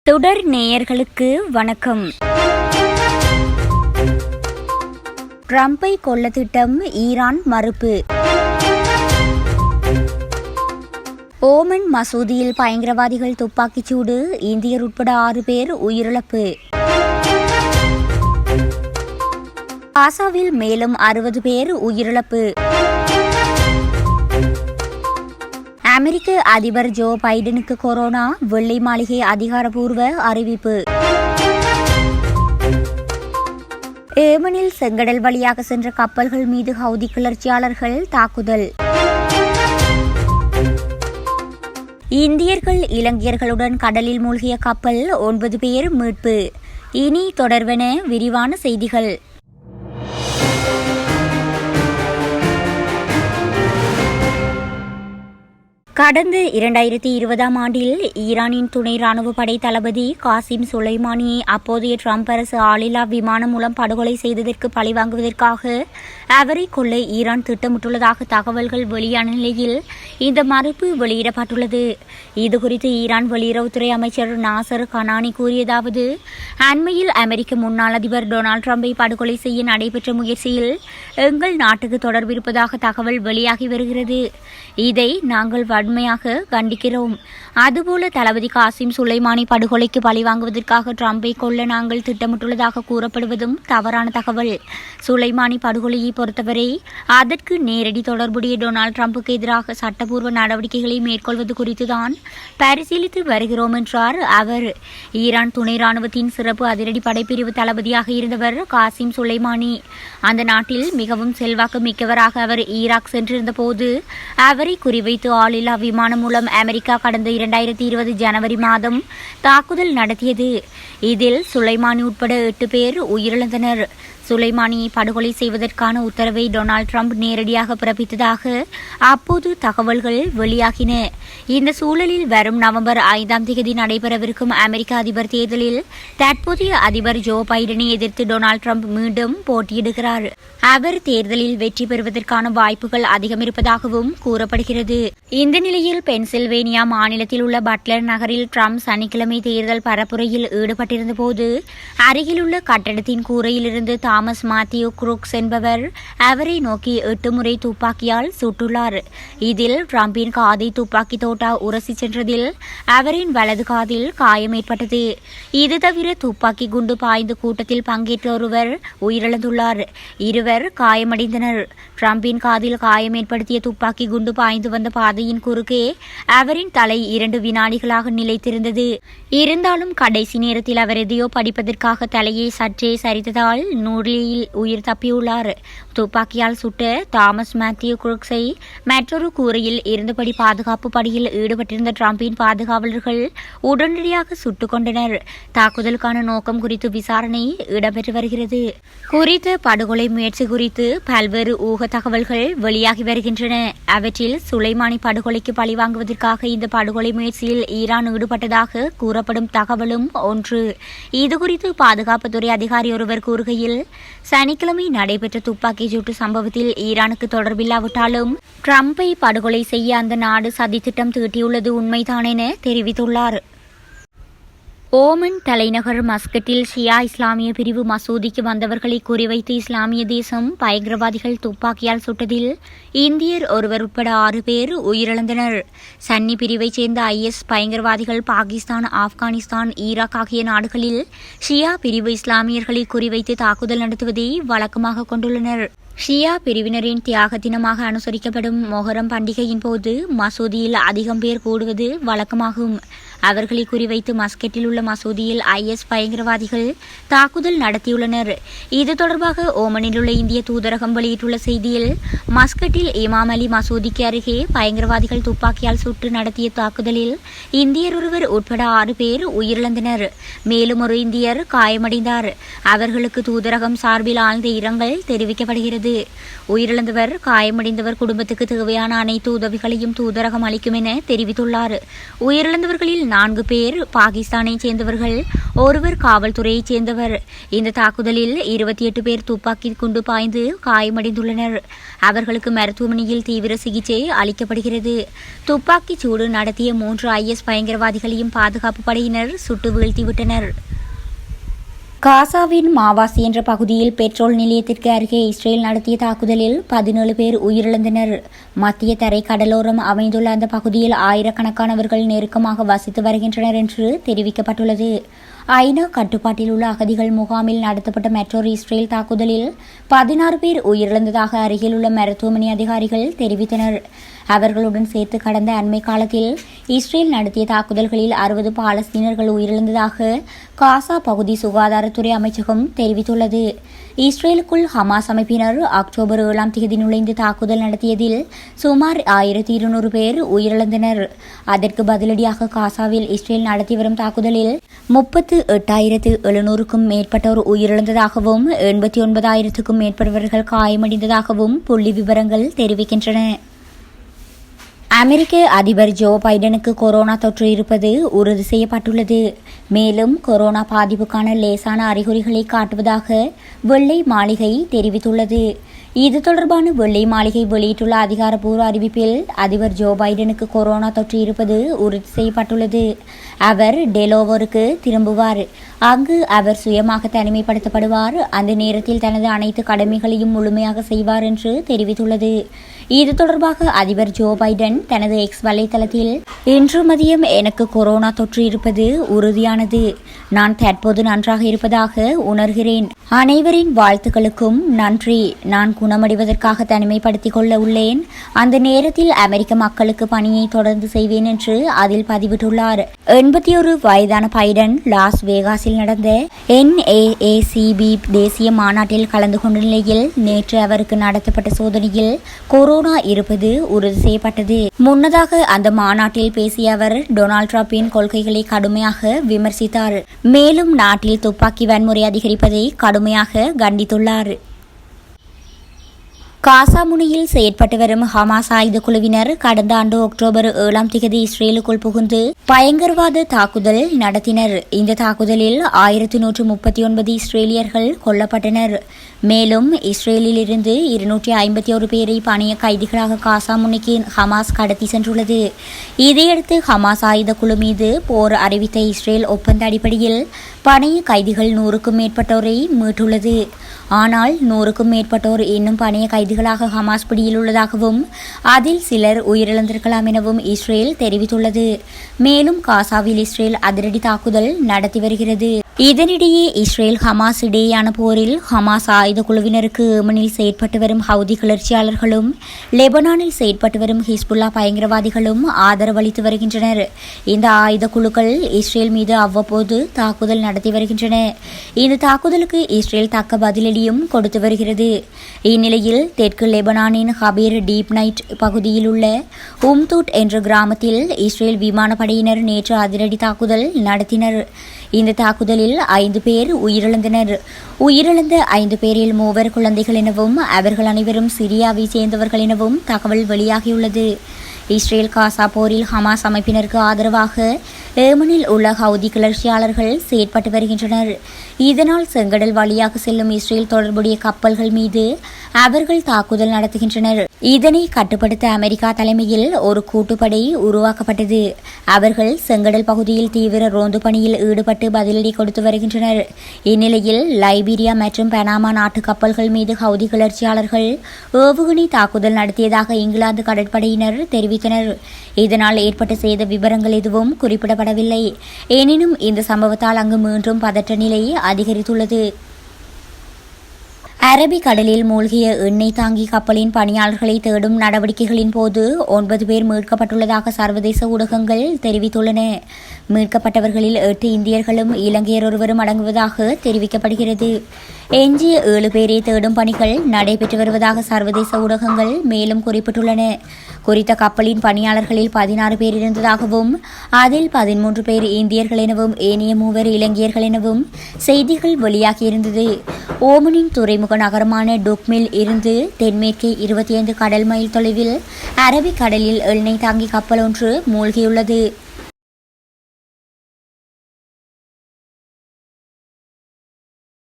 தொடர் நேயர்களுக்கு வணக்கம். ட்ரம்பை கொல்ல திட்டம், ஈரான் மறுப்பு. ஓமன் மசூதியில் பயங்கரவாதிகள் துப்பாக்கிச்சூடு, இந்தியர் உட்பட 6 பேர் உயிரிழப்பு. காசாவில் மேலும் 60 பேர் உயிரிழப்பு. அமெரிக்க அதிபர் ஜோ பைடனுக்கு கொரோனா, வெள்ளை மாளிகை அதிகாரப்பூர்வ அறிவிப்பு. ஏமனில் செங்கடல் வழியாக சென்ற கப்பல்கள் மீது ஹவுதி கிளர்ச்சியாளர்கள் தாக்குதல். இந்தியர்கள் இலங்கையர்களுடன் கடலில் மூழ்கிய கப்பல், 9 பேர் மீட்பு. இனி தொடர்வன விரிவான செய்திகள். கடந்த 2020ஆம் ஆண்டில் ஈரானின் துணை ராணுவ படை தளபதி காசிம் சுலைமானியை அப்போதைய ட்ரம்ப் அரசு ஆளில்லா விமானம் மூலம் படுகொலை செய்ததற்கு பழிவாங்குவதற்காக அவரை கொல்ல ஈரான் திட்டமிட்டுள்ளதாக தகவல்கள் வெளியான நிலையில் இந்த மறுப்பு வெளியிடப்பட்டுள்ளது. இதுகுறித்து ஈரான் வெளியுறவுத்துறை அமைச்சர் நாசர் கனானி கூறியதாவது: அண்மையில் அமெரிக்க முன்னாள் அதிபர் டொனால்டு ட்ரம்பை படுகொலை செய்ய நடைபெற்ற முயற்சியில் எங்கள் நாட்டுக்கு தொடர்பிருப்பதாக தகவல் வெளியாகி வருகிறது. இதை நாங்கள் வன்மையாக கண்டிக்கிறோம். அதுபோல தளபதி காசிம் சுலைமானி படுகொலைக்கு பழிவாங்குவதற்காக ட்ரம்பை கொல்ல நாங்கள் திட்டமிட்டுள்ளதாக கூறப்படுவதும் தவறான தகவல். சுலைமானி படுகொலையை பொறுத்தவரை அதற்கு நேரடி தொடர்புடைய டொனால்டு ட்ரம்புக்கு எதிராக சட்டப்பூர்வ நடவடிக்கைகளை மேற்கொள்வது குறித்துதான் பரிசீலித்து வருகிறோம் என்றார் அவர். ஈரான் துணை ராணுவத்தின் சிறப்பு அதிரடி படைப்பிரிவு தளபதியாக இருந்தவர் காசிம் சுலைமானி. அந்த நாட்டில் மிகவும் செல்வாக்கு மிக்கவராக அவர் ஈராக் சென்றிருந்த போது அவரை குறிவைத்து ஆளில்லா விமானம் மூலம் அமெரிக்கா கடந்த 2020 ஜனவரி மாதம் தாக்குதல் நடத்தியது. இதில் சுலைமானி உட்பட 8 பேர் உயிரிழந்தனர். சுலைமானியை படுகொலை செய்வதற்கான உத்தரவை டொனால்டு ட்ரம்ப் நேரடியாக பிறப்பித்ததாக அப்போது தகவல்கள் வெளியாகின. இந்த சூழலில் வரும் நவம்பர் 5ஆம் தேதி நடைபெறவிருக்கும் அமெரிக்க அதிபர் தேர்தலில் தற்போதைய அதிபர் ஜோ பைடனை எதிர்த்து டொனால்டு ட்ரம்ப் மீண்டும் போட்டியிடுகிறார். அவர் தேர்தலில் வெற்றி பெறுவதற்கான வாய்ப்புகள் அதிகம் இருப்பதாகவும் கூறப்படுகிறது. இந்த நிலையில் பென்சில்வேனியா மாநிலத்தில் உள்ள பட்லர் நகரில் ட்ரம்ப் சனிக்கிழமை தேர்தல் பரப்புரையில் ஈடுபட்டிருந்த போது அருகிலுள்ள கட்டடத்தின் கூரையிலிருந்து தாமஸ் மாத்தியூ குரூக்ஸ் என்பவர் அவரை நோக்கி 8 முறை துப்பாக்கியால் சுட்டுள்ளார். இதில் ட்ரம்பின் காதை துப்பாக்கி தோட்டா உரசி சென்றதில் அவரின் வலது காதில் காயம் ஏற்பட்டது. இது தவிர துப்பாக்கி குண்டு பாய்ந்து கூட்டத்தில் பங்கேற்ற ஒருவர் உயிரிழந்துள்ளார். 2 காயமடைந்தனர். ட்ரம்பின் காதில் காயம் ஏற்படுத்திய துப்பாக்கி குண்டு பாய்ந்து வந்த பாதையின் குறுக்கே அவரின் தலை 2 வினாடிகளாக நிலைத்திருந்தது. இருந்தாலும் கடைசி நேரத்தில் அவர் எதையோ படிப்பதற்காக தலையை சற்றே சரித்ததால் நூலில் உயிர் தப்பியுள்ளார். துப்பாக்கியால் சுட்ட தாமஸ் மாத்தியூ குரூக்ஸை மற்றொரு கூரையில் இருந்தபடி பாதுகாப்பு பணியில் ஈடுபட்டிருந்த ட்ரம்பின் பாதுகாவலர்கள் உடனடியாக சுட்டுக் கொண்டனர். தாக்குதலுக்கான நோக்கம் குறித்து விசாரணை இடம்பெற்று வருகிறது. குறித்த படுகொலை முயற்சி குறித்து பல்வேறு ஊக தகவல்கள் வெளியாகி வருகின்றன. அவற்றில் சுலைமானி படுகொலைக்கு பழிவாங்குவதற்காக இந்த படுகொலை முயற்சியில் ஈரான் ஈடுபட்டதாக கூறப்படும் தகவலும் ஒன்று. இதுகுறித்து பாதுகாப்புத்துறை அதிகாரி ஒருவர் கூறுகையில், சனிக்கிழமை நடைபெற்ற துப்பாக்கி சூட்டு சம்பவத்தில் ஈரானுக்கு தொடர்பில்லாவிட்டாலும் ட்ரம்பை படுகொலை செய்ய அந்த நாடு சதித்திட்டம் தீட்டியுள்ளது உண்மைதான் என தெரிவித்துள்ளார். ஓமன் தலைநகர் மஸ்கட்டில் ஷியா இஸ்லாமிய பிரிவு மசூதிக்கு வந்தவர்களை குறிவைத்து இஸ்லாமிய தேசம் பயங்கரவாதிகள் துப்பாக்கியால் சுட்டதில் இந்தியர் ஒருவர் உட்பட 6 பேர் உயிரிழந்தனர். சன்னி பிரிவைச் சேர்ந்த IS பயங்கரவாதிகள் பாகிஸ்தான், ஆப்கானிஸ்தான், ஈராக் ஆகிய நாடுகளில் ஷியா பிரிவு இஸ்லாமியர்களை குறிவைத்து தாக்குதல் நடத்துவதை வழக்கமாக கொண்டுள்ளனர். ஷியா பிரிவினரின் தியாக தினமாக அனுசரிக்கப்படும் மொஹரம் பண்டிகையின் போது மசூதியில் அதிகம் பேர் கூடுவது வழக்கமாகும். அவர்களை குறிவைத்து மஸ்கட்டில் உள்ள மசூதியில் IS பயங்கரவாதிகள் தாக்குதல் நடத்தியுள்ளனர். இது தொடர்பாக ஓமனில் உள்ள இந்திய தூதரகம் வெளியிட்டுள்ள செய்தியில், மஸ்கட்டில் இமாம் அலி மசூதிக்கு அருகே பயங்கரவாதிகள் துப்பாக்கியால் சுட்டு நடத்திய தாக்குதலில் இந்தியர் ஒருவர் உட்பட 6 பேர் உயிரிழந்தனர். மேலும் ஒரு இந்தியர் காயமடைந்தார். அவர்களுக்கு தூதரகம் சார்பில் ஆழ்ந்த இரங்கல் தெரிவிக்கப்படுகிறது. உயிரிழந்தவர், காயமடைந்தவர் குடும்பத்துக்கு தேவையான அனைத்து உதவிகளையும் தூதரகம் அளிக்கும் என தெரிவித்துள்ளார். உயிரிழந்தவர்களில் 4 பேர் பாகிஸ்தானைச் சேர்ந்தவர்கள், ஒருவர் காவல்துறையைச் சேர்ந்தவர். இந்த தாக்குதலில் 28 பேர் துப்பாக்கி குண்டு பாய்ந்து காயமடைந்துள்ளனர். அவர்களுக்கு மருத்துவமனையில் தீவிர சிகிச்சை அளிக்கப்படுகிறது. துப்பாக்கிச் சூடு நடத்திய 3 IS பயங்கரவாதிகளையும் பாதுகாப்பு படையினர் சுட்டு வீழ்த்திவிட்டனர். காசாவின் மாவாசி என்ற பகுதியில் பெட்ரோல் நிலையத்திற்கு அருகே இஸ்ரேல் நடத்திய தாக்குதலில் 17 பேர் உயிரிழந்தனர். மத்திய தரை கடலோரம் அமைந்துள்ள அந்த பகுதியில் ஆயிரக்கணக்கானவர்கள் நெருக்கமாக வசித்து வருகின்றனர் என்று தெரிவிக்கப்பட்டுள்ளது. ஐநா கட்டுப்பாட்டில் உள்ள அகதிகள் முகாமில் நடத்தப்பட்ட மற்றொரு இஸ்ரேல் தாக்குதலில் 16 பேர் உயிரிழந்ததாக அருகில் உள்ள மருத்துவமனை அதிகாரிகள் தெரிவித்தனர். அவர்களுடன் சேர்த்து கடந்த அண்மை காலத்தில் இஸ்ரேல் நடத்திய தாக்குதல்களில் 60 பாலஸ்தீனர்கள் உயிரிழந்ததாக காசா பகுதி சுகாதாரத்துறை அமைச்சகம் தெரிவித்துள்ளது. இஸ்ரேலுக்குள் ஹமாஸ் அமைப்பினர் அக்டோபர் 7ஆம் தேதி நுழைந்து தாக்குதல் நடத்தியதில் சுமார் 1200 பேர் உயிரிழந்தனர். அதற்கு பதிலடியாக காசாவில் இஸ்ரேல் நடத்தி வரும் தாக்குதலில் 38,700க்கும் மேற்பட்டோர் உயிரிழந்ததாகவும் 89,000க்கும் மேற்பட்டவர்கள் காயமடைந்ததாகவும் புள்ளி விவரங்கள் தெரிவிக்கின்றன. அமெரிக்க அதிபர் ஜோ பைடனுக்கு கொரோனா தொற்று இருப்பது உறுதி செய்யப்பட்டுள்ளது. மேலும் கொரோனா பாதிப்புக்கான லேசான அறிகுறிகளை காட்டுவதாக வெள்ளை மாளிகை தெரிவித்துள்ளது. இது தொடர்பான வெள்ளை மாளிகை வெளியிட்டுள்ள அதிகாரப்பூர்வ அறிவிப்பில் அதிபர் ஜோ பைடனுக்கு கொரோனா தொற்று இருப்பது உறுதி செய்யப்பட்டுள்ளது. அவர் டெலோவருக்கு திரும்புவார். அங்கு அவர் சுயமாக தனிமைப்படுத்தப்படுவார். அந்த நேரத்தில் தனது அனைத்து கடமைகளையும் முழுமையாக செய்வார் என்று தெரிவித்துள்ளது. இது தொடர்பாக அதிபர் ஜோ பைடன் தனது எக்ஸ் வலைதளத்தில், இன்று மதியம் எனக்கு கொரோனா தொற்று இருப்பது உறுதியானது. நான் தற்போது நன்றாக இருப்பதாக உணர்கிறேன். அனைவரின் வாழ்த்துக்களுக்கும் நன்றி. நான் குணமடைவதற்காக தனிமைப்படுத்திக் கொள்ள உள்ளேன். அந்த நேரத்தில் அமெரிக்க மக்களுக்கு பணியை தொடர்ந்து செய்வேன் என்று அதில் பதிவிட்டுள்ளார். 81 வயதான பைடன் லாஸ் வேகாஸில் நடந்த NAACP தேசிய மாநாட்டில் கலந்து கொண்ட நிலையில் நேற்று அவருக்கு நடத்தப்பட்ட சோதனையில் கொரோனா இருப்பது உறுதி செய்யப்பட்டது. முன்னதாக அந்த மாநாட்டில் பேசிய அவர் டொனால்ட் டிரம்பின் கொள்கைகளை கடுமையாக விமர்சித்தார். மேலும் நாட்டில் துப்பாக்கி வன்முறை அதிகரிப்பதை கடுமையாக கண்டித்துள்ளார். காசா முனையில் செயற்பட்டு வரும் ஹமாஸ் ஆயுத குழுவினர் கடந்த ஆண்டு அக்டோபர் 7ஆம் தேதி இஸ்ரேலுக்குள் புகுந்து பயங்கரவாத தாக்குதல் நடத்தினர். இந்த தாக்குதலில் 1139 இஸ்ரேலியர்கள் கொல்லப்பட்டனர். மேலும் இஸ்ரேலில் இருந்து 251 பேரை பணிய கைதிகளாக காசா முனைக்கு ஹமாஸ் கடத்தி சென்றுள்ளது. இதையடுத்து ஹமாஸ் ஆயுத குழு மீது போர் அறிவித்த இஸ்ரேல் ஒப்பந்த அடிப்படையில் பணைய கைதிகள் 100க்கும் மேற்பட்டோரை மீட்டுள்ளது. ஆனால் 100க்கும் மேற்பட்டோர் இன்னும் பணைய கைதிகளாக ஹமாஸ் பிடியில் உள்ளதாகவும் அதில் சிலர் உயிரிழந்திருக்கலாம் எனவும் இஸ்ரேல் தெரிவித்துள்ளது. மேலும் காசாவில் இஸ்ரேல் அதிரடி தாக்குதல் நடத்தி வருகிறது. இதனிடையே இஸ்ரேல் ஹமாஸ் இடையேயான போரில் ஹமாஸ் ஆயுத குழுவினருக்கு ஏமனில் செயற்பட்டு வரும் ஹவுதி கிளர்ச்சியாளர்களும் லெபனானில் செயற்பட்டு வரும் ஹிஸ்புல்லா பயங்கரவாதிகளும் ஆதரவளித்து வருகின்றனர். இந்த ஆயுத குழுக்கள் இஸ்ரேல் மீது அவ்வப்போது தாக்குதல் நடத்தி வருகின்றன. இந்த தாக்குதலுக்கு இஸ்ரேல் தக்க பதிலடியும் கொடுத்து வருகிறது. இந்நிலையில் தெற்கு லெபனானின் ஹபீர் டீப் நைட் பகுதியில் உள்ள உம்தூட் என்ற கிராமத்தில் இஸ்ரேல் விமானப்படையினர் நேற்று அதிரடி தாக்குதல் நடத்தினர். இந்த தாக்குதலில் 5 பேர் உயிரிழந்தனர். உயிரிழந்த 5 பேரில் 3 குழந்தைகள் எனவும் அவர்கள் அனைவரும் சிரியாவை சேர்ந்தவர்கள் எனவும் தகவல் வெளியாகியுள்ளது. இஸ்ரேல் காசா போரில் ஹமாஸ் அமைப்பினருக்கு ஆதரவாக ஏமனில் உள்ள ஹவுதி கிளர்ச்சியாளர்கள் செயற்பட்டு வருகின்றனர். இதனால் செங்கடல் வழியாக செல்லும் இஸ்ரேல் தொடர்புடைய கப்பல்கள் மீது அவர்கள் தாக்குதல் நடத்துகின்றனர். இதனை கட்டுப்படுத்த அமெரிக்கா தலைமையில் ஒரு கூட்டுப்படை உருவாக்கப்பட்டது. அவர்கள் செங்கடல் பகுதியில் தீவிர ரோந்து பணியில் ஈடுபட்டு பதிலடி கொடுத்து வருகின்றனர். இந்நிலையில் லைபீரியா மற்றும் பனாமா நாட்டு கப்பல்கள் மீது ஹவுதி கிளர்ச்சியாளர்கள் ஏவுகணை தாக்குதல் நடத்தியதாக இங்கிலாந்து கடற்படையினர் தெரிவித்தனர். இதனால் ஏற்பட்ட சேத விவரங்கள் எதுவும் குறிப்பிடப்படவில்லை. எனினும் இந்த சம்பவத்தால் அங்கு மீண்டும் பதற்ற நிலை அதிகரித்துள்ளது. அரபிக் கடலில் மூழ்கிய எண்ணெய் தாங்கி கப்பலின் பணியாளர்களை தேடும் நடவடிக்கைகளின் போது 9 பேர் மீட்கப்பட்டுள்ளதாக சர்வதேச ஊடகங்கள் தெரிவித்துள்ளன. மீட்கப்பட்டவர்களில் 8 இந்தியர்களும் இலங்கையர் ஒருவரும் அடங்குவதாக தெரிவிக்கப்படுகிறது. எஞ்சிய 7 பேரை தேடும் பணிகள் நடைபெற்று வருவதாக சர்வதேச ஊடகங்கள் மேலும் குறிப்பிட்டுள்ளன. குறித்த கப்பலின் பணியாளர்களில் 16 பேர் இருந்ததாகவும் அதில் 13 பேர் இந்தியர்கள் எனவும் ஏனைய 3 இலங்கையர்கள் எனவும் செய்திகள் வெளியாகியிருந்தது. ஓமனின் துறைமுக நகரமான டுக்மில் இருந்து தென்மேற்கே 25 கடல் மைல் தொலைவில் அரபிக் கடலில் எண்ணெய் தாங்கி கப்பல் ஒன்று மூழ்கியுள்ளது.